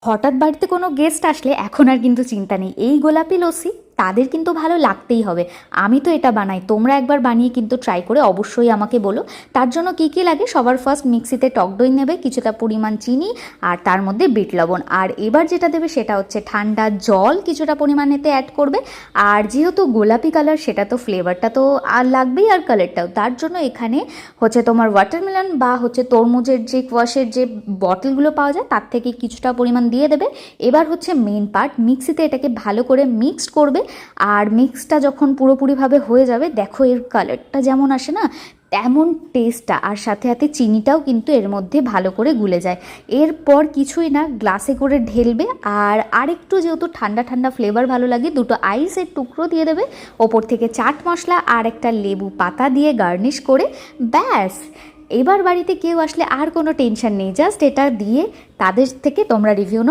হঠাৎ বাড়িতে কোনো গেস্ট আসলে এখন আর কিন্তু চিন্তা নেই, এই গোলাপি লস্যি তাদের কিন্তু ভালো লাগতেই হবে। আমি তো এটা বানাই, তোমরা একবার বানিয়ে কিন্তু ট্রাই করে অবশ্যই আমাকে বলো। তার জন্য কী কী লাগে, সবার ফার্স্ট মিক্সিতে টক দই নেবে, কিছুটা পরিমাণ চিনি, আর তার মধ্যে বিট লবণ। আর এবার যেটা দেবে সেটা হচ্ছে ঠান্ডা জল কিছুটা পরিমাণেতে অ্যাড করবে। আর যেহেতু গোলাপি কালার, সেটা তো ফ্লেভারটা তো আর লাগবেই, আর কালারটাও। তার জন্য এখানে হচ্ছে তোমার ওয়াটারমেলন বা হচ্ছে তরমুজের যে কোয়াশের যে বটলগুলো পাওয়া যায় তার থেকে কিছুটা পরিমাণ দিয়ে দেবে। এবার হচ্ছে মেন পার্ট, মিক্সিতে এটাকে ভালো করে মিক্সড করবে। আর মিক্সটা যখন পুরোপুরিভাবে হয়ে যাবে, দেখো এর কালারটা যেমন আসে না, তেমন টেস্টটা, আর সাথে সাথে চিনিটাও কিন্তু এর মধ্যে ভালো করে গুলে যায়। এরপর কিছুই না, গ্লাসে করে ঢেলবে। আর আরেকটু যেহেতু ঠান্ডা ঠান্ডা ফ্লেভার ভালো লাগে, দুটো আইসের টুকরো দিয়ে দেবে, ওপর থেকে চাট মশলা আর একটা লেবু পাতা দিয়ে গার্নিশ করে, ব্যাস। এবার বাড়িতে কেউ আসলে আর কোনো টেনশন নেই, জাস্ট এটা দিয়ে তাদের থেকে তোমরা রিভিউ